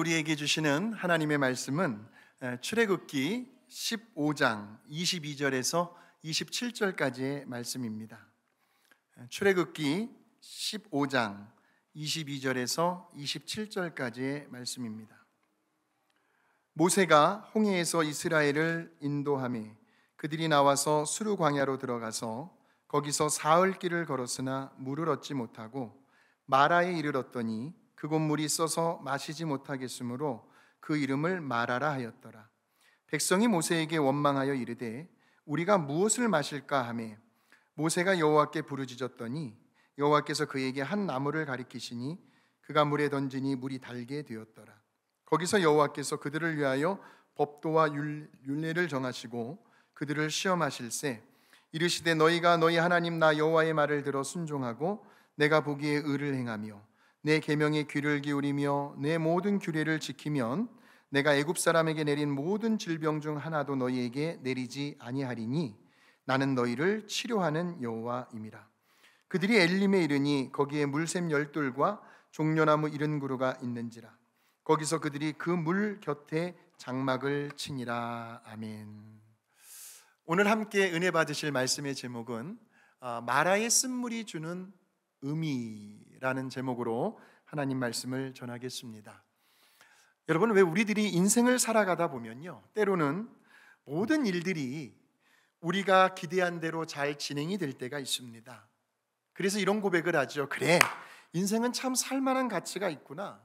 우리에게 주시는 하나님의 말씀은 출애굽기 15장 22절에서 27절까지의 말씀입니다. 출애굽기 15장 22절에서 27절까지의 말씀입니다. 모세가 홍해에서 이스라엘을 인도하매 그들이 나와서 수르 광야로 들어가서 거기서 사흘 길을 걸었으나 물을 얻지 못하고 마라에 이르렀더니 그곳 물이 써서 마시지 못하겠으므로 그 이름을 마라라 하였더라. 백성이 모세에게 원망하여 이르되 우리가 무엇을 마실까 하매 모세가 여호와께 부르짖었더니 여호와께서 그에게 한 나무를 가리키시니 그가 물에 던지니 물이 달게 되었더라. 거기서 여호와께서 그들을 위하여 법도와 율례를 정하시고 그들을 시험하실세 이르시되 너희가 너희 하나님 나 여호와의 말을 들어 순종하고 내가 보기에 의를 행하며 내 계명에 귀를 기울이며 내 모든 규례를 지키면 내가 애굽 사람에게 내린 모든 질병 중 하나도 너희에게 내리지 아니하리니 나는 너희를 치료하는 여호와임이라. 그들이 엘림에 이르니 거기에 물샘 12돌과 종려나무 70그루가 있는지라. 거기서 그들이 그 물 곁에 장막을 치니라. 아멘. 오늘 함께 은혜 받으실 말씀의 제목은 마라의 쓴물이 주는 의미라는 제목으로 하나님 말씀을 전하겠습니다. 여러분, 왜 우리들이 인생을 살아가다 보면요, 때로는 모든 일들이 우리가 기대한 대로 잘 진행이 될 때가 있습니다. 그래서 이런 고백을 하죠. 그래, 인생은 참 살만한 가치가 있구나.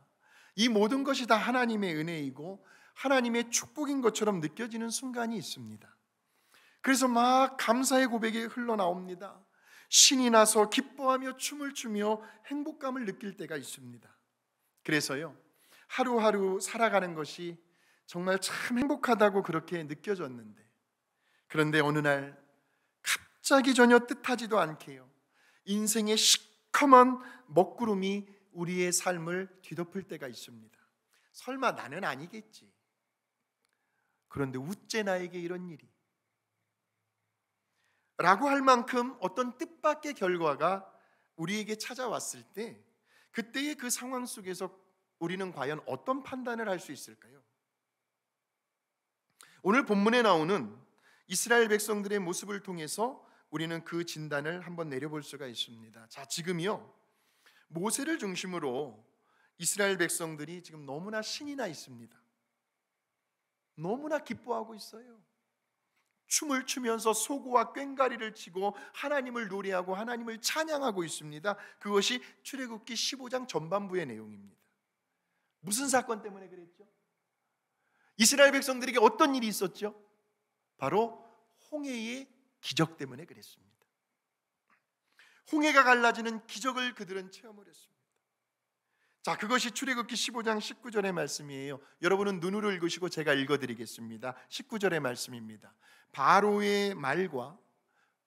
이 모든 것이 다 하나님의 은혜이고 하나님의 축복인 것처럼 느껴지는 순간이 있습니다. 그래서 막 감사의 고백이 흘러나옵니다. 신이 나서 기뻐하며 춤을 추며 행복감을 느낄 때가 있습니다. 그래서요, 하루하루 살아가는 것이 정말 참 행복하다고 그렇게 느껴졌는데, 그런데 어느 날 갑자기 전혀 뜻하지도 않게요, 인생의 시커먼 먹구름이 우리의 삶을 뒤덮을 때가 있습니다. 설마 나는 아니겠지. 그런데 우째 나에게 이런 일이 라고 할 만큼 어떤 뜻밖의 결과가 우리에게 찾아왔을 때, 그때의 그 상황 속에서 우리는 과연 어떤 판단을 할 수 있을까요? 오늘 본문에 나오는 이스라엘 백성들의 모습을 통해서 우리는 그 진단을 한번 내려볼 수가 있습니다. 자, 지금이요, 모세를 중심으로 이스라엘 백성들이 지금 너무나 신이 나 있습니다. 너무나 기뻐하고 있어요. 춤을 추면서 소고와 꽹과리를 치고 하나님을 노래하고 하나님을 찬양하고 있습니다. 그것이 출애굽기 15장 전반부의 내용입니다. 무슨 사건 때문에 그랬죠? 이스라엘 백성들에게 어떤 일이 있었죠? 바로 홍해의 기적 때문에 그랬습니다. 홍해가 갈라지는 기적을 그들은 체험을 했습니다. 자, 그것이 출애굽기 15장 19절의 말씀이에요. 여러분은 눈으로 읽으시고 제가 읽어드리겠습니다. 19절의 말씀입니다. 바로의 말과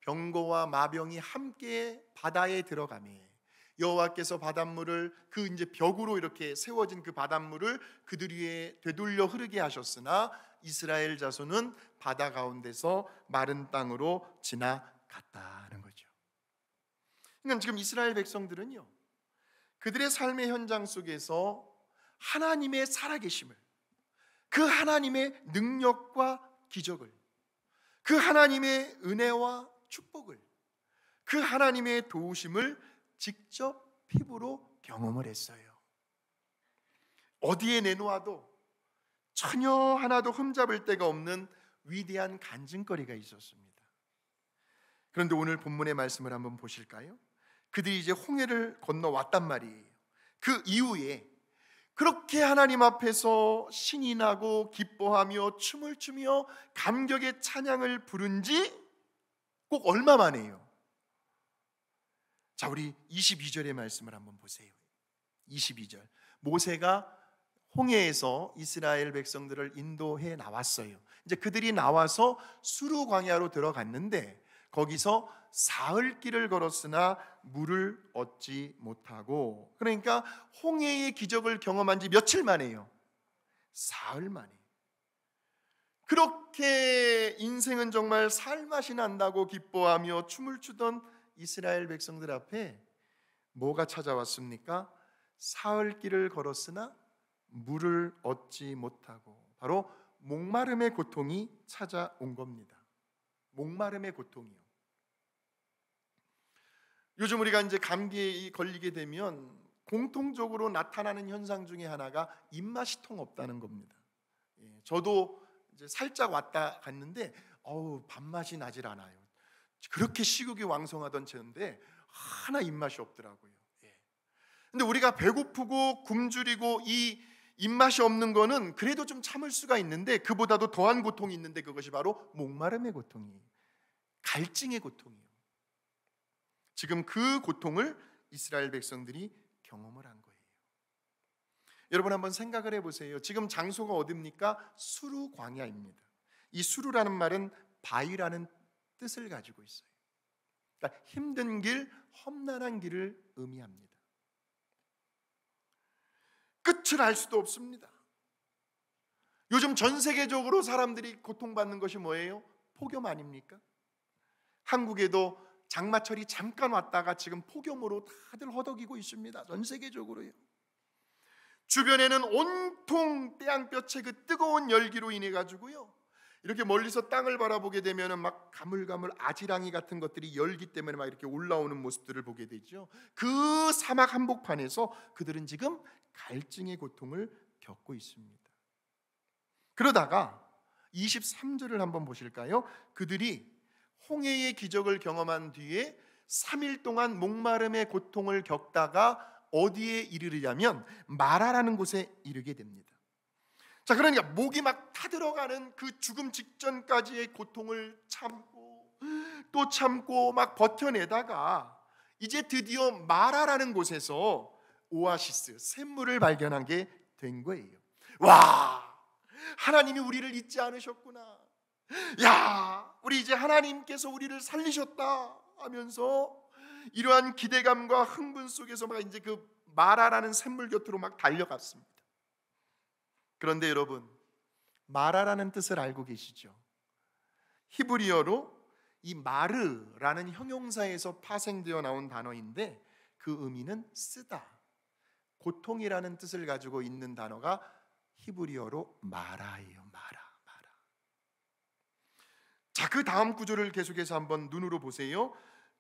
병거와 마병이 함께 바다에 들어가매 여호와께서 바닷물을 그 이제 벽으로 이렇게 세워진 그 바닷물을 그들 위에 되돌려 흐르게 하셨으나 이스라엘 자손은 바다 가운데서 마른 땅으로 지나갔다는 거죠. 그러니까 지금 이스라엘 백성들은요, 그들의 삶의 현장 속에서 하나님의 살아계심을, 그 하나님의 능력과 기적을, 그 하나님의 은혜와 축복을, 그 하나님의 도우심을 직접 피부로 경험을 했어요. 어디에 내놓아도 전혀 하나도 흠잡을 데가 없는 위대한 간증거리가 있었습니다. 그런데 오늘 본문의 말씀을 한번 보실까요? 그들이 이제 홍해를 건너왔단 말이에요. 그 이후에 그렇게 하나님 앞에서 신이 나고 기뻐하며 춤을 추며 감격의 찬양을 부른 지 꼭 얼마 만에요? 자, 우리 22절의 말씀을 한번 보세요. 22절. 모세가 홍해에서 이스라엘 백성들을 인도해 나왔어요. 이제 그들이 나와서 수르 광야로 들어갔는데 거기서 사흘 길을 걸었으나 물을 얻지 못하고, 그러니까 홍해의 기적을 경험한 지 며칠 만에요? 사흘 만에. 그렇게 인생은 정말 살맛이 난다고 기뻐하며 춤을 추던 이스라엘 백성들 앞에 뭐가 찾아왔습니까? 사흘 길을 걸었으나 물을 얻지 못하고, 바로 목마름의 고통이 찾아온 겁니다. 목마름의 고통이요. 요즘 우리가 이제 감기에 걸리게 되면 공통적으로 나타나는 현상 중에 하나가 입맛이 통 없다는 겁니다. 저도 이제 살짝 왔다 갔는데 밥맛이 나질 않아요. 그렇게 식욕이 왕성하던 저인데 하나 입맛이 없더라고요. 근데 우리가 배고프고 굶주리고 이 입맛이 없는 거는 그래도 좀 참을 수가 있는데, 그보다도 더한 고통이 있는데 그것이 바로 목마름의 고통이에요. 갈증의 고통이에요. 지금 그 고통을 이스라엘 백성들이 경험을 한 거예요. 여러분 한번 생각을 해보세요. 지금 장소가 어디입니까? 수르 광야입니다. 이 수르라는 말은 바위라는 뜻을 가지고 있어요. 그러니까 힘든 길, 험난한 길을 의미합니다. 끝을 알 수도 없습니다. 요즘 전 세계적으로 사람들이 고통받는 것이 뭐예요? 폭염 아닙니까? 한국에도 장마철이 잠깐 왔다가 지금 폭염으로 다들 허덕이고 있습니다. 전 세계적으로요. 주변에는 온통 태양볕의 그 뜨거운 열기로 인해 가지고요, 이렇게 멀리서 땅을 바라보게 되면은 막 가물가물 아지랑이 같은 것들이 열기 때문에 막 이렇게 올라오는 모습들을 보게 되죠. 그 사막 한복판에서 그들은 지금 갈증의 고통을 겪고 있습니다. 그러다가 23절을 한번 보실까요? 그들이 홍해의 기적을 경험한 뒤에 3일 동안 목마름의 고통을 겪다가 어디에 이르르냐면 마라라는 곳에 이르게 됩니다. 자, 그러니까 목이 막 타들어가는 그 죽음 직전까지의 고통을 참고 또 참고 막 버텨내다가 이제 드디어 마라라는 곳에서 오아시스, 샘물을 발견하게 된 거예요. 와, 하나님이 우리를 잊지 않으셨구나. 야, 우리 이제 하나님께서 우리를 살리셨다 하면서 이러한 기대감과 흥분 속에서 막 이제 그 마라라는 샘물 곁으로 막 달려갔습니다. 그런데 여러분, 마라라는 뜻을 알고 계시죠? 히브리어로 이 마르라는 형용사에서 파생되어 나온 단어인데 그 의미는 쓰다, 고통이라는 뜻을 가지고 있는 단어가 히브리어로 마라예요. 마라. 자, 그 다음 구절을 계속해서 한번 눈으로 보세요.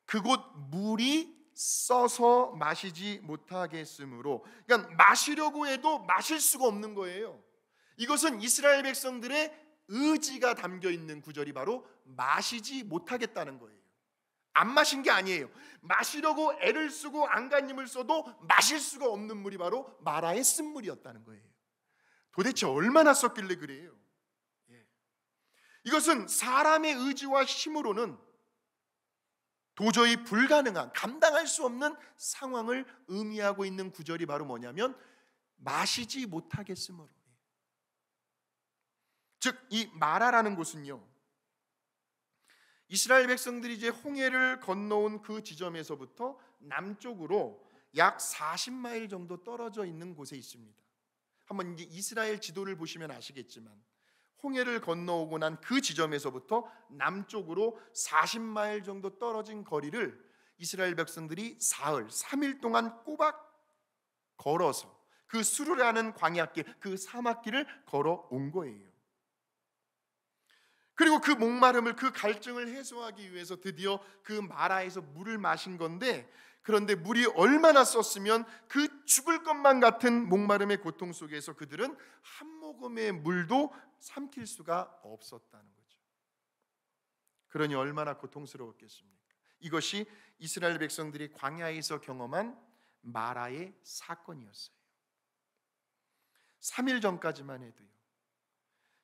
그곳 물이 써서 마시지 못하겠으므로, 그러니까 마시려고 해도 마실 수가 없는 거예요. 이것은 이스라엘 백성들의 의지가 담겨 있는 구절이 바로 마시지 못하겠다는 거예요. 안 마신 게 아니에요. 마시려고 애를 쓰고 안간힘을 써도 마실 수가 없는 물이 바로 마라의 쓴물이었다는 거예요. 도대체 얼마나 썼길래 그래요? 이것은 사람의 의지와 힘으로는 도저히 불가능한, 감당할 수 없는 상황을 의미하고 있는 구절이 바로 뭐냐면 마시지 못하겠으므로. 즉, 이 마라라는 곳은요, 이스라엘 백성들이 이제 홍해를 건너온 그 지점에서부터 남쪽으로 약 40마일 정도 떨어져 있는 곳에 있습니다. 한번 이제 이스라엘 지도를 보시면 아시겠지만 홍해를 건너오고 난 그 지점에서부터 남쪽으로 40마일 정도 떨어진 거리를 이스라엘 백성들이 사흘, 3일 동안 꼬박 걸어서 그 수르라는 광야길, 그 사막길을 걸어온 거예요. 그리고 그 목마름을, 그 갈증을 해소하기 위해서 드디어 그 마라에서 물을 마신 건데, 그런데 물이 얼마나 썼으면 그 죽을 것만 같은 목마름의 고통 속에서 그들은 한 모금의 물도 삼킬 수가 없었다는 거죠. 그러니 얼마나 고통스러웠겠습니까? 이것이 이스라엘 백성들이 광야에서 경험한 마라의 사건이었어요. 3일 전까지만 해도요,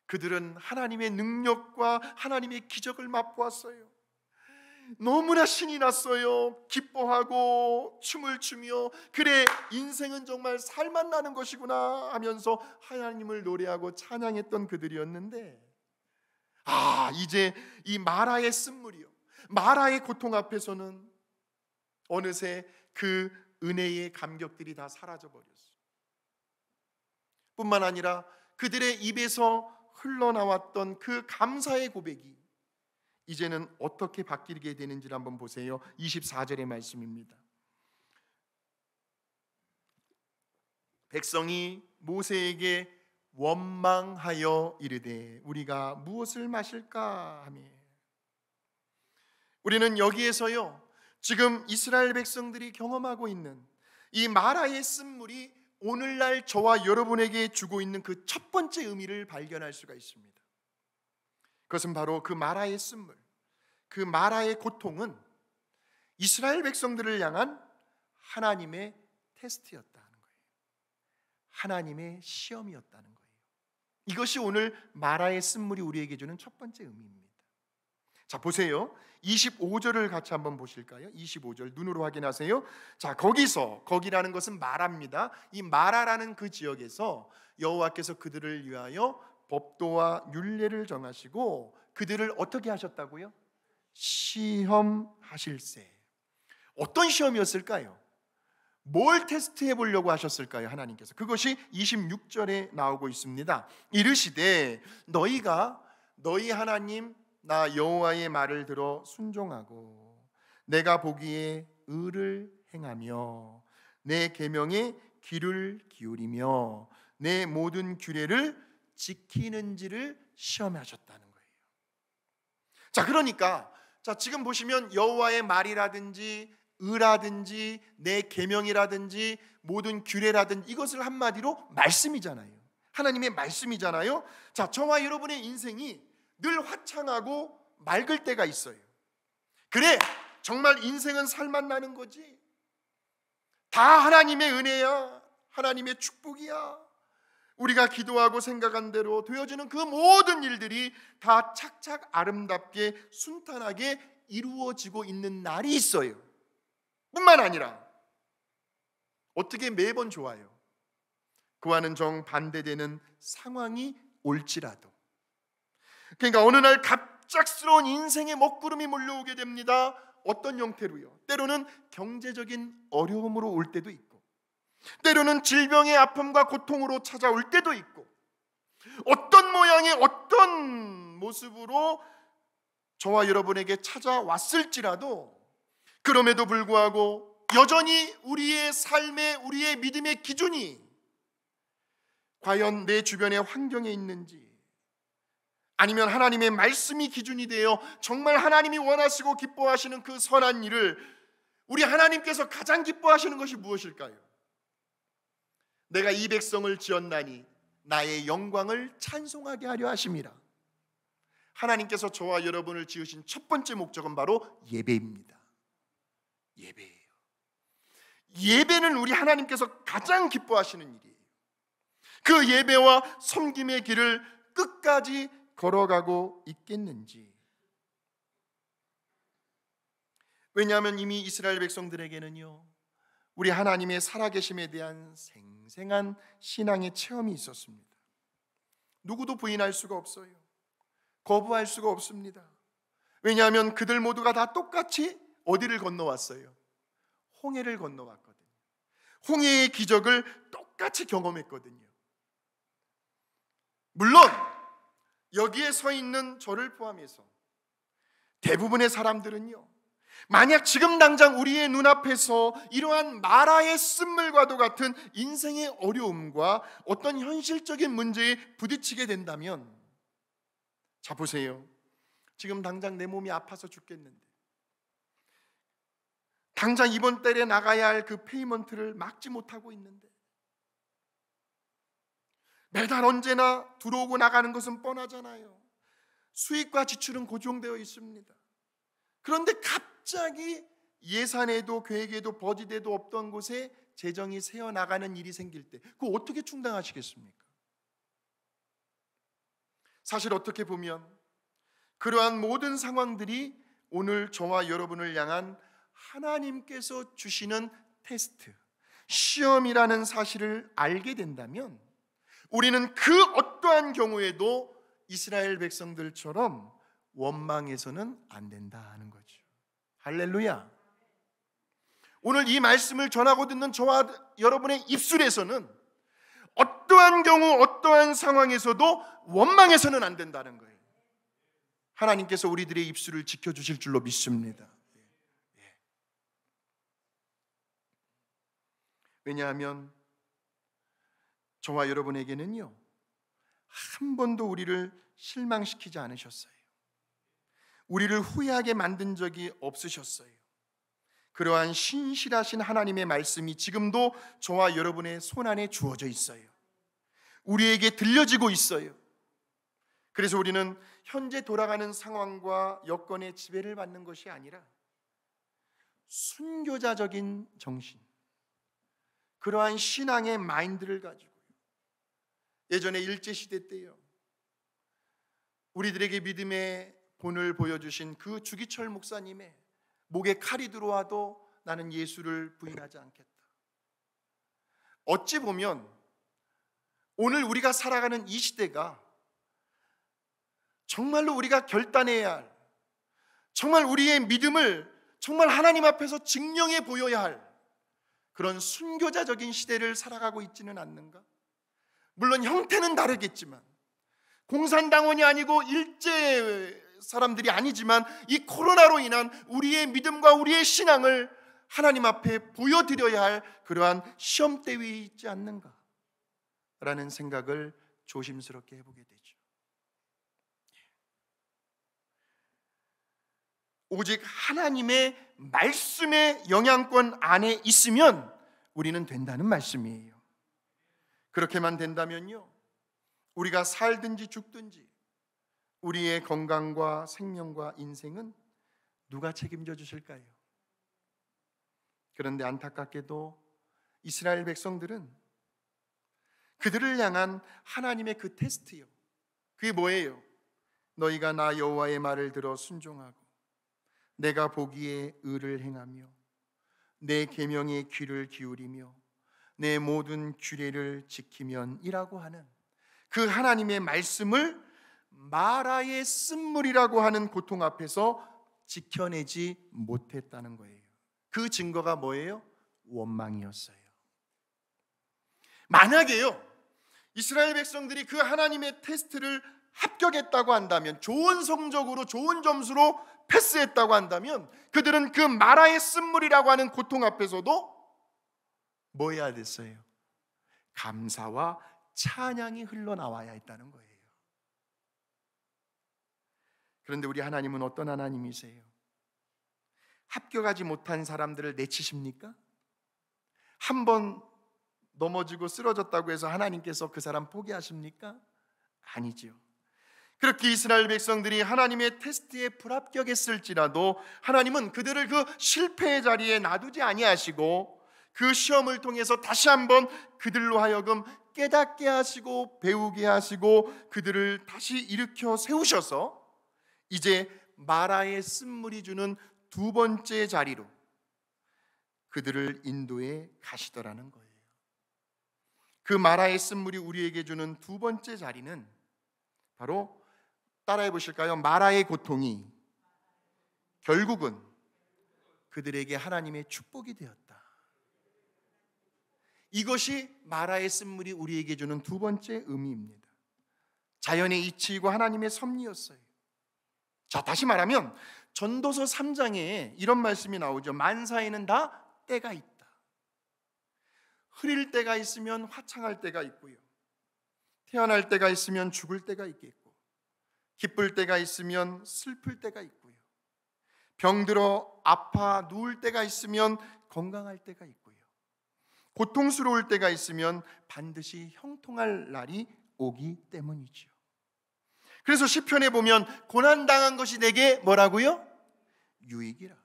그들은 하나님의 능력과 하나님의 기적을 맛보았어요. 너무나 신이 났어요. 기뻐하고 춤을 추며, 그래, 인생은 정말 살만 나는 것이구나 하면서 하나님을 노래하고 찬양했던 그들이었는데, 이제 이 마라의 쓴물이요, 마라의 고통 앞에서는 어느새 그 은혜의 감격들이 다 사라져버렸어요. 뿐만 아니라 그들의 입에서 흘러나왔던 그 감사의 고백이 이제는 어떻게 바뀌게 되는지를 한번 보세요. 24절의 말씀입니다. 백성이 모세에게 원망하여 이르되 우리가 무엇을 마실까 하며, 우리는 여기에서요, 지금 이스라엘 백성들이 경험하고 있는 이 마라의 쓴물이 오늘날 저와 여러분에게 주고 있는 그 첫 번째 의미를 발견할 수가 있습니다. 그것은 바로 그 마라의 쓴물, 그 마라의 고통은 이스라엘 백성들을 향한 하나님의 테스트였다는 거예요. 하나님의 시험이었다는 거예요. 이것이 오늘 마라의 쓴물이 우리에게 주는 첫 번째 의미입니다. 자, 보세요. 25절을 같이 한번 보실까요? 25절 눈으로 확인하세요. 자, 거기라는 것은 마라입니다. 이 마라라는 그 지역에서 여호와께서 그들을 위하여 법도와 율례를 정하시고 그들을 어떻게 하셨다고요? 시험하실세. 어떤 시험이었을까요? 뭘 테스트해 보려고 하셨을까요? 하나님께서. 그것이 26절에 나오고 있습니다. 이르시되 너희가 너희 하나님 나 여호와의 말을 들어 순종하고 내가 보기에 의를 행하며 내 계명에 귀를 기울이며 내 모든 규례를 지키는지를 시험하셨다는 거예요. 자, 그러니까 지금 보시면 여호와의 말이라든지 의라든지 내 계명이라든지 모든 규례라든지 이것을 한마디로 말씀이잖아요. 하나님의 말씀이잖아요. 자, 저와 여러분의 인생이 늘 화창하고 맑을 때가 있어요. 그래, 정말 인생은 살만 나는 거지. 다 하나님의 은혜야, 하나님의 축복이야. 우리가 기도하고 생각한 대로 되어지는 그 모든 일들이 다 착착 아름답게 순탄하게 이루어지고 있는 날이 있어요. 뿐만 아니라 어떻게 매번 좋아요. 그와는 정반대되는 상황이 올지라도, 그러니까 어느 날 갑작스러운 인생의 먹구름이 몰려오게 됩니다. 어떤 형태로요? 때로는 경제적인 어려움으로 올 때도 있고, 때로는 질병의 아픔과 고통으로 찾아올 때도 있고, 어떤 모양의 어떤 모습으로 저와 여러분에게 찾아왔을지라도 그럼에도 불구하고 여전히 우리의 삶의, 우리의 믿음의 기준이 과연 내 주변의 환경에 있는지, 아니면 하나님의 말씀이 기준이 되어 정말 하나님이 원하시고 기뻐하시는 그 선한 일을, 우리 하나님께서 가장 기뻐하시는 것이 무엇일까요? 내가 이 백성을 지었나니 나의 영광을 찬송하게 하려 하심이라. 하나님께서 저와 여러분을 지으신 첫 번째 목적은 바로 예배입니다. 예배예요. 예배는 우리 하나님께서 가장 기뻐하시는 일이에요. 그 예배와 섬김의 길을 끝까지 걸어가고 있겠는지. 왜냐하면 이미 이스라엘 백성들에게는요, 우리 하나님의 살아계심에 대한 생생한 신앙의 체험이 있었습니다. 누구도 부인할 수가 없어요. 거부할 수가 없습니다. 왜냐하면 그들 모두가 다 똑같이 어디를 건너왔어요? 홍해를 건너왔거든요. 홍해의 기적을 똑같이 경험했거든요. 물론 여기에 서 있는 저를 포함해서 대부분의 사람들은요, 만약 지금 당장 우리의 눈앞에서 이러한 마라의 쓴물과도 같은 인생의 어려움과 어떤 현실적인 문제에 부딪히게 된다면, 자 보세요. 지금 당장 내 몸이 아파서 죽겠는데, 당장 이번 달에 나가야 할 그 페이먼트를 막지 못하고 있는데, 매달 언제나 들어오고 나가는 것은 뻔하잖아요. 수익과 지출은 고정되어 있습니다. 그런데 갑자기 예산에도 계획에도 버짓에도 없던 곳에 재정이 새어나가는 일이 생길 때 그거 어떻게 충당하시겠습니까? 사실 어떻게 보면 그러한 모든 상황들이 오늘 저와 여러분을 향한 하나님께서 주시는 테스트, 시험이라는 사실을 알게 된다면 우리는 그 어떠한 경우에도 이스라엘 백성들처럼 원망해서는 안 된다는 거죠. 할렐루야. 오늘 이 말씀을 전하고 듣는 저와 여러분의 입술에서는 어떠한 경우 어떠한 상황에서도 원망해서는 안 된다는 거예요. 하나님께서 우리들의 입술을 지켜주실 줄로 믿습니다. 왜냐하면 저와 여러분에게는요, 한 번도 우리를 실망시키지 않으셨어요. 우리를 후회하게 만든 적이 없으셨어요. 그러한 신실하신 하나님의 말씀이 지금도 저와 여러분의 손안에 주어져 있어요. 우리에게 들려지고 있어요. 그래서 우리는 현재 돌아가는 상황과 여건의 지배를 받는 것이 아니라 순교자적인 정신, 그러한 신앙의 마인드를 가지고, 예전에 일제시대 때요, 우리들에게 믿음의 본을 보여주신 그 주기철 목사님의 목에 칼이 들어와도 나는 예수를 부인하지 않겠다. 어찌 보면 오늘 우리가 살아가는 이 시대가 정말로 우리가 결단해야 할, 정말 우리의 믿음을 정말 하나님 앞에서 증명해 보여야 할 그런 순교자적인 시대를 살아가고 있지는 않는가? 물론 형태는 다르겠지만, 공산당원이 아니고 일제 사람들이 아니지만 이 코로나로 인한 우리의 믿음과 우리의 신앙을 하나님 앞에 보여드려야 할 그러한 시험대 위에 있지 않는가 라는 생각을 조심스럽게 해보게 되죠. 오직 하나님의 말씀의 영향권 안에 있으면 우리는 된다는 말씀이에요. 그렇게만 된다면요, 우리가 살든지 죽든지 우리의 건강과 생명과 인생은 누가 책임져 주실까요? 그런데 안타깝게도 이스라엘 백성들은 그들을 향한 하나님의 그 테스트요, 그게 뭐예요? 너희가 나 여호와의 말을 들어 순종하고 내가 보기에 의를 행하며 내 계명에 귀를 기울이며 내 모든 규례를 지키면 이라고 하는 그 하나님의 말씀을 마라의 쓴물이라고 하는 고통 앞에서 지켜내지 못했다는 거예요. 그 증거가 뭐예요? 원망이었어요. 만약에요, 이스라엘 백성들이 그 하나님의 테스트를 합격했다고 한다면, 좋은 성적으로 좋은 점수로 패스했다고 한다면, 그들은 그 마라의 쓴물이라고 하는 고통 앞에서도 뭐 해야 됐어요? 감사와 찬양이 흘러나와야 했다는 거예요. 그런데 우리 하나님은 어떤 하나님이세요? 합격하지 못한 사람들을 내치십니까? 한 번 넘어지고 쓰러졌다고 해서 하나님께서 그 사람 포기하십니까? 아니죠. 그렇게 이스라엘 백성들이 하나님의 테스트에 불합격했을지라도 하나님은 그들을 그 실패의 자리에 놔두지 아니하시고 그 시험을 통해서 다시 한번 그들로 하여금 깨닫게 하시고 배우게 하시고 그들을 다시 일으켜 세우셔서 이제 마라의 쓴물이 주는 두 번째 자리로 그들을 인도해 가시더라는 거예요. 그 마라의 쓴물이 우리에게 주는 두 번째 자리는 바로, 따라해 보실까요? 마라의 고통이 결국은 그들에게 하나님의 축복이 되었다. 이것이 마라의 쓴물이 우리에게 주는 두 번째 의미입니다. 자연의 이치이고 하나님의 섭리였어요. 자, 다시 말하면 전도서 3장에 이런 말씀이 나오죠. 만사에는 다 때가 있다. 흐릴 때가 있으면 화창할 때가 있고요, 태어날 때가 있으면 죽을 때가 있겠고, 기쁠 때가 있으면 슬플 때가 있고요, 병들어 아파 누울 때가 있으면 건강할 때가 있고요, 고통스러울 때가 있으면 반드시 형통할 날이 오기 때문이죠. 그래서 시편에 보면 고난당한 것이 내게 뭐라고요? 유익이라.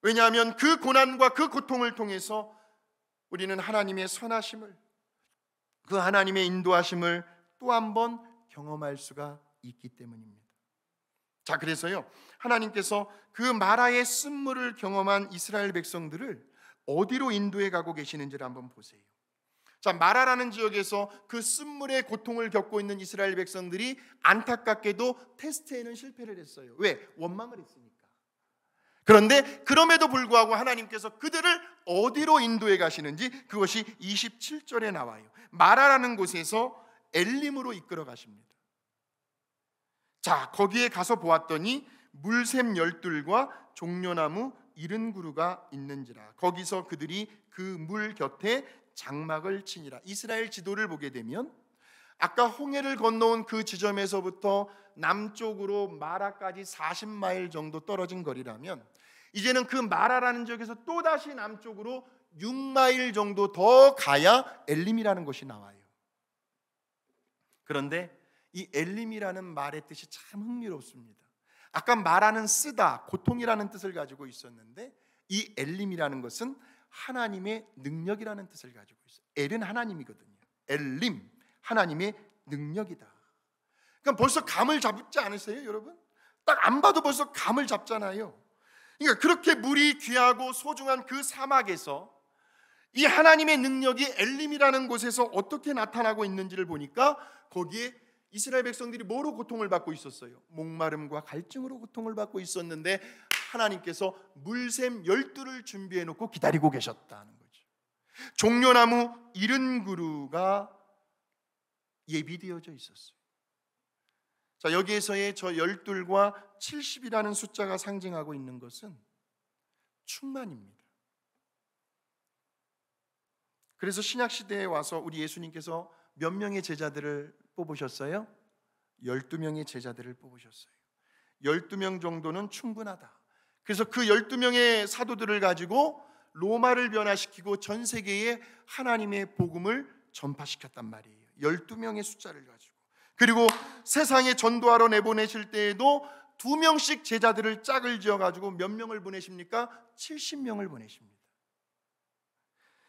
왜냐하면 그 고난과 그 고통을 통해서 우리는 하나님의 선하심을, 그 하나님의 인도하심을 또 한 번 경험할 수가 있기 때문입니다. 자, 그래서요, 하나님께서 그 마라의 쓴물을 경험한 이스라엘 백성들을 어디로 인도해 가고 계시는지를 한번 보세요. 자, 마라라는 지역에서 그 쓴물의 고통을 겪고 있는 이스라엘 백성들이 안타깝게도 테스트에는 실패를 했어요. 왜? 원망을 했으니까. 그런데 그럼에도 불구하고 하나님께서 그들을 어디로 인도해 가시는지 그것이 27절에 나와요. 마라라는 곳에서 엘림으로 이끌어 가십니다. 자, 거기에 가서 보았더니 물샘 열둘과 종려나무 70그루가 있는지라. 거기서 그들이 그 물 곁에 장막을 치니라. 이스라엘 지도를 보게 되면 아까 홍해를 건너온 그 지점에서부터 남쪽으로 마라까지 40마일 정도 떨어진 거리라면, 이제는 그 마라라는 지역에서 또다시 남쪽으로 6마일 정도 더 가야 엘림이라는 곳이 나와요. 그런데 이 엘림이라는 말의 뜻이 참 흥미롭습니다. 아까 마라는 쓰다, 고통이라는 뜻을 가지고 있었는데, 이 엘림이라는 것은 하나님의 능력이라는 뜻을 가지고 있어요. 엘은 하나님이거든요. 엘림, 하나님의 능력이다. 그러니까 벌써 감을 잡지 않으세요, 여러분? 딱 안 봐도 벌써 감을 잡잖아요. 그러니까 그렇게 물이 귀하고 소중한 그 사막에서 이 하나님의 능력이 엘림이라는 곳에서 어떻게 나타나고 있는지를 보니까, 거기에 이스라엘 백성들이 뭐로 고통을 받고 있었어요? 목마름과 갈증으로 고통을 받고 있었는데, 하나님께서 물샘 12를 준비해 놓고 기다리고 계셨다는 거죠. 종려나무 70그루가 예비되어져 있었어요. 자, 여기에서의 저 12과 70이라는 숫자가 상징하고 있는 것은 충만입니다. 그래서 신약시대에 와서 우리 예수님께서 몇 명의 제자들을 뽑으셨어요? 12명의 제자들을 뽑으셨어요. 12명 정도는 충분하다. 그래서 그 12명의 사도들을 가지고 로마를 변화시키고 전 세계에 하나님의 복음을 전파시켰단 말이에요. 12명의 숫자를 가지고. 그리고 세상에 전도하러 내보내실 때에도 2명씩 제자들을 짝을 지어가지고 몇 명을 보내십니까? 70명을 보내십니다.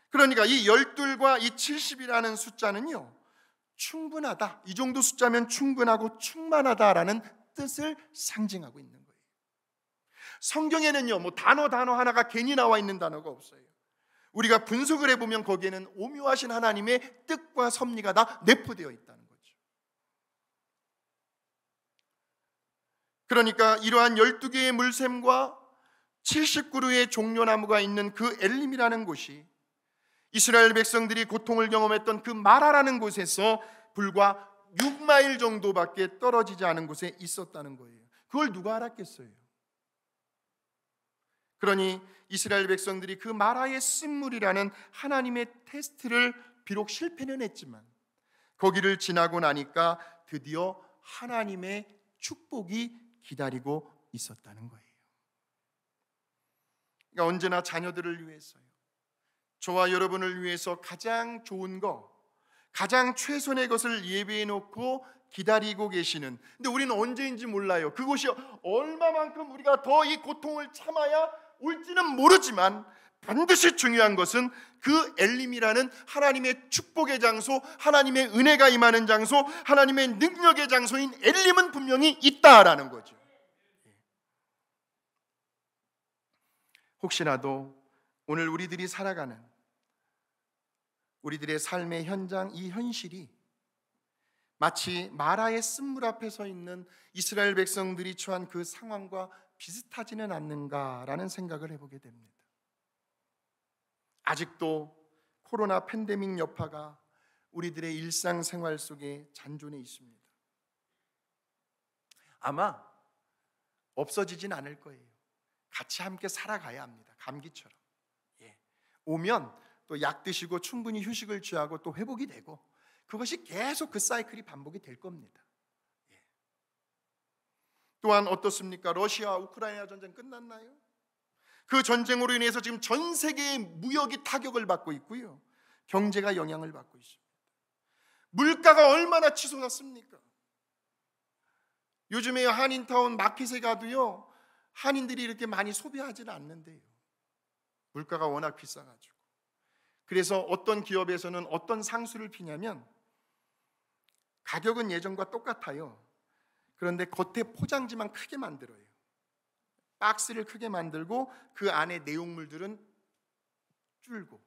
그러니까 이 12과 이 70이라는 숫자는요, 충분하다, 이 정도 숫자면 충분하고 충만하다라는 뜻을 상징하고 있는 거예요. 성경에는요, 뭐 단어 하나가 괜히 나와 있는 단어가 없어요. 우리가 분석을 해보면 거기에는 오묘하신 하나님의 뜻과 섭리가 다 내포되어 있다는 거죠. 그러니까 이러한 12개의 물샘과 70그루의 종려나무가 있는 그 엘림이라는 곳이 이스라엘 백성들이 고통을 경험했던 그 마라라는 곳에서 불과 6마일 정도밖에 떨어지지 않은 곳에 있었다는 거예요. 그걸 누가 알았겠어요? 그러니 이스라엘 백성들이 그 마라의 쓴물이라는 하나님의 테스트를 비록 실패는 했지만, 거기를 지나고 나니까 드디어 하나님의 축복이 기다리고 있었다는 거예요. 그러니까 언제나 자녀들을 위해서요, 저와 여러분을 위해서 가장 좋은 거, 가장 최선의 것을 예비해 놓고 기다리고 계시는, 근데 우리는 언제인지 몰라요. 그곳이 얼마만큼 우리가 더 이 고통을 참아야 올지는 모르지만, 반드시 중요한 것은 그 엘림이라는 하나님의 축복의 장소, 하나님의 은혜가 임하는 장소, 하나님의 능력의 장소인 엘림은 분명히 있다라는 거죠. 혹시라도 오늘 우리들이 살아가는 우리들의 삶의 현장, 이 현실이 마치 마라의 쓴물 앞에 서 있는 이스라엘 백성들이 처한 그 상황과 비슷하지는 않는가라는 생각을 해보게 됩니다. 아직도 코로나 팬데믹 여파가 우리들의 일상생활 속에 잔존해 있습니다. 아마 없어지진 않을 거예요. 같이 함께 살아가야 합니다. 감기처럼. 오면 또 약 드시고 충분히 휴식을 취하고 또 회복이 되고, 그것이 계속 그 사이클이 반복이 될 겁니다. 또한 어떻습니까? 러시아 우크라이나 전쟁 끝났나요? 그 전쟁으로 인해서 지금 전 세계의 무역이 타격을 받고 있고요, 경제가 영향을 받고 있습니다. 물가가 얼마나 치솟았습니까? 요즘에 한인타운 마켓에 가도요, 한인들이 이렇게 많이 소비하지는 않는데요, 물가가 워낙 비싸가지고. 그래서 어떤 기업에서는 어떤 상수를 피냐면, 가격은 예전과 똑같아요. 그런데 겉에 포장지만 크게 만들어요. 박스를 크게 만들고 그 안에 내용물들은 줄고,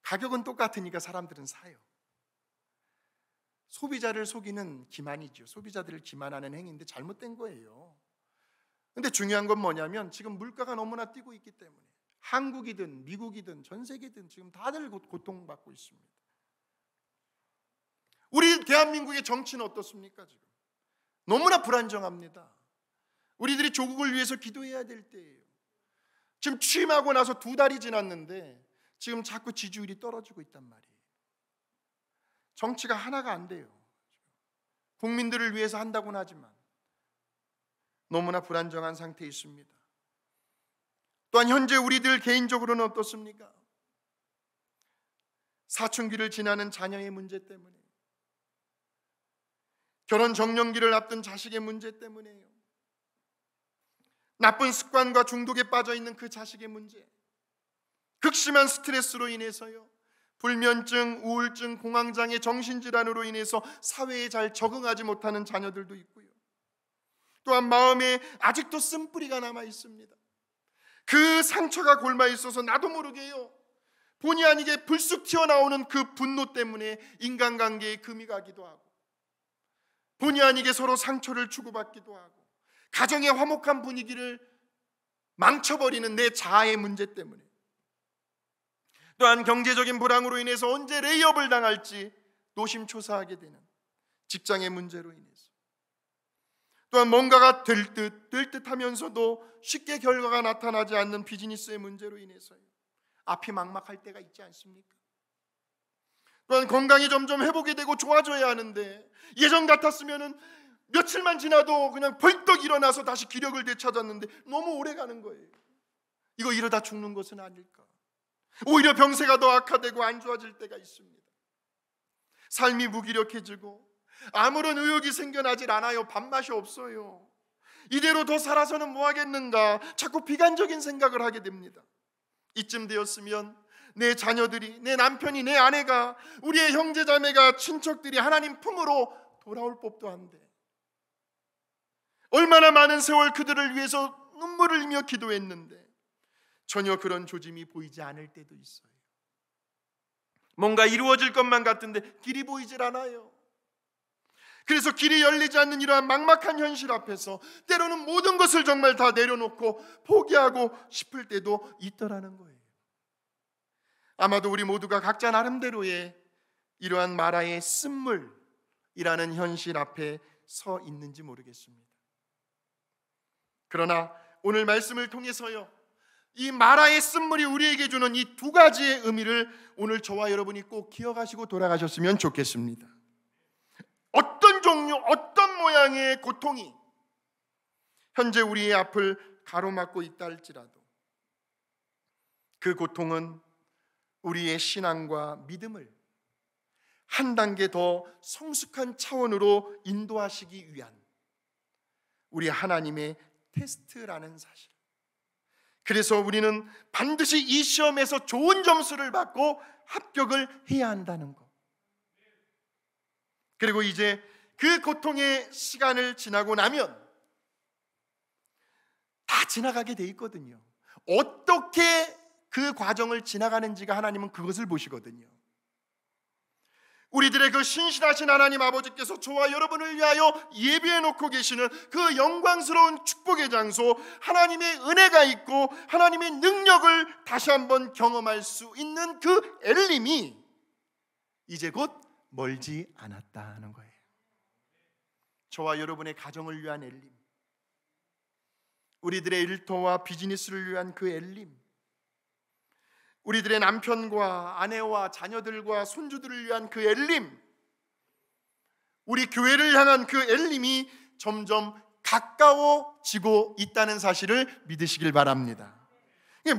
가격은 똑같으니까 사람들은 사요. 소비자를 속이는 기만이죠. 소비자들을 기만하는 행위인데 잘못된 거예요. 근데 중요한 건 뭐냐면, 지금 물가가 너무나 뛰고 있기 때문에 한국이든 미국이든 전 세계든 지금 다들 고통받고 있습니다. 우리 대한민국의 정치는 어떻습니까? 지금 너무나 불안정합니다. 우리들이 조국을 위해서 기도해야 될 때예요. 지금 취임하고 나서 2달이 지났는데 지금 자꾸 지지율이 떨어지고 있단 말이에요. 정치가 하나가 안 돼요. 국민들을 위해서 한다고는 하지만 너무나 불안정한 상태에 있습니다. 또한 현재 우리들 개인적으로는 어떻습니까? 사춘기를 지나는 자녀의 문제 때문에, 결혼 정년기를 앞둔 자식의 문제 때문에요. 나쁜 습관과 중독에 빠져 있는 그 자식의 문제, 극심한 스트레스로 인해서요, 불면증, 우울증, 공황장애, 정신질환으로 인해서 사회에 잘 적응하지 못하는 자녀들도 있고요. 또한 마음에 아직도 쓴뿌리가 남아 있습니다. 그 상처가 골마 있어서 나도 모르게요, 본의 아니게 불쑥 튀어나오는 그 분노 때문에 인간관계에 금이 가기도 하고, 본의 아니게 서로 상처를 주고받기도 하고, 가정의 화목한 분위기를 망쳐버리는 내 자아의 문제 때문에, 또한 경제적인 불황으로 인해서 언제 레이업을 당할지 노심초사하게 되는 직장의 문제로 인해서, 또한 뭔가가 될 듯 하면서도 쉽게 결과가 나타나지 않는 비즈니스의 문제로 인해서요, 앞이 막막할 때가 있지 않습니까? 또한 건강이 점점 회복이 되고 좋아져야 하는데 예전 같았으면 며칠만 지나도 그냥 벌떡 일어나서 다시 기력을 되찾았는데 너무 오래 가는 거예요. 이거 이러다 죽는 것은 아닐까? 오히려 병세가 더 악화되고 안 좋아질 때가 있습니다. 삶이 무기력해지고 아무런 의욕이 생겨나질 않아요. 밥맛이 없어요. 이대로 더 살아서는 뭐 하겠는가, 자꾸 비관적인 생각을 하게 됩니다. 이쯤 되었으면 내 자녀들이, 내 남편이, 내 아내가, 우리의 형제자매가, 친척들이 하나님 품으로 돌아올 법도 한데, 얼마나 많은 세월 그들을 위해서 눈물을 흘리며 기도했는데 전혀 그런 조짐이 보이지 않을 때도 있어요. 뭔가 이루어질 것만 같은데 길이 보이질 않아요. 그래서 길이 열리지 않는 이러한 막막한 현실 앞에서 때로는 모든 것을 정말 다 내려놓고 포기하고 싶을 때도 있더라는 거예요. 아마도 우리 모두가 각자 나름대로의 이러한 마라의 쓴물이라는 현실 앞에 서 있는지 모르겠습니다. 그러나 오늘 말씀을 통해서요, 이 마라의 쓴물이 우리에게 주는 이 두 가지의 의미를 오늘 저와 여러분이 꼭 기억하시고 돌아가셨으면 좋겠습니다. 어떤 종류, 어떤 모양의 고통이 현재 우리의 앞을 가로막고 있다 할지라도 그 고통은 우리의 신앙과 믿음을 한 단계 더 성숙한 차원으로 인도하시기 위한 우리 하나님의 테스트라는 사실, 그래서 우리는 반드시 이 시험에서 좋은 점수를 받고 합격을 해야 한다는 것, 그리고 이제 그 고통의 시간을 지나고 나면 다 지나가게 돼 있거든요. 어떻게 그 과정을 지나가는지가 하나님은 그것을 보시거든요. 우리들의 그 신실하신 하나님 아버지께서 저와 여러분을 위하여 예비해 놓고 계시는 그 영광스러운 축복의 장소, 하나님의 은혜가 있고 하나님의 능력을 다시 한번 경험할 수 있는 그 엘림이 이제 곧 멀지 않았다는 거예요. 저와 여러분의 가정을 위한 엘림, 우리들의 일터와 비즈니스를 위한 그 엘림, 우리들의 남편과 아내와 자녀들과 손주들을 위한 그 엘림, 우리 교회를 향한 그 엘림이 점점 가까워지고 있다는 사실을 믿으시길 바랍니다.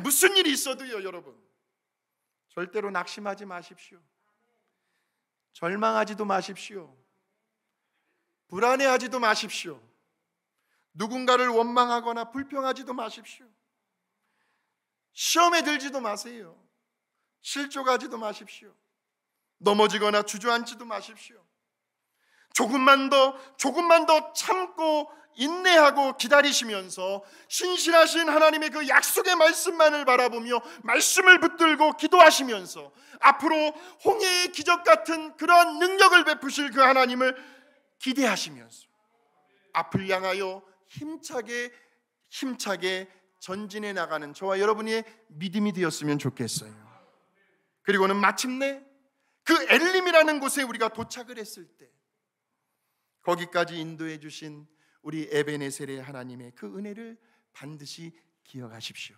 무슨 일이 있어도요, 여러분, 절대로 낙심하지 마십시오. 절망하지도 마십시오. 불안해하지도 마십시오. 누군가를 원망하거나 불평하지도 마십시오. 시험에 들지도 마세요. 실족하지도 마십시오. 넘어지거나 주저앉지도 마십시오. 조금만 더 참고 인내하고 기다리시면서 신실하신 하나님의 그 약속의 말씀만을 바라보며 말씀을 붙들고 기도하시면서 앞으로 홍해의 기적 같은 그러한 능력을 베푸실 그 하나님을 기대하시면서 앞을 향하여 힘차게 전진해 나가는 저와 여러분의 믿음이 되었으면 좋겠어요. 그리고는 마침내 그 엘림이라는 곳에 우리가 도착을 했을 때 거기까지 인도해 주신 우리 에베네셀의 하나님의 그 은혜를 반드시 기억하십시오.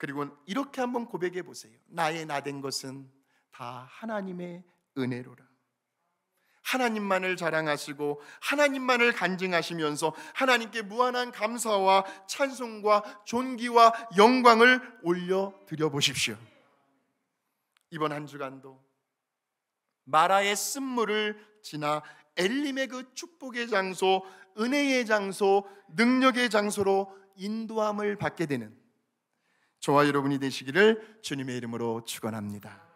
그리고 이렇게 한번 고백해 보세요. 나의 나된 것은 다 하나님의 은혜로라. 하나님만을 자랑하시고 하나님만을 간증하시면서 하나님께 무한한 감사와 찬송과 존귀와 영광을 올려드려 보십시오. 이번 한 주간도 마라의 쓴물을 지나 엘림의 그 축복의 장소, 은혜의 장소, 능력의 장소로 인도함을 받게 되는 저와 여러분이 되시기를 주님의 이름으로 축원합니다.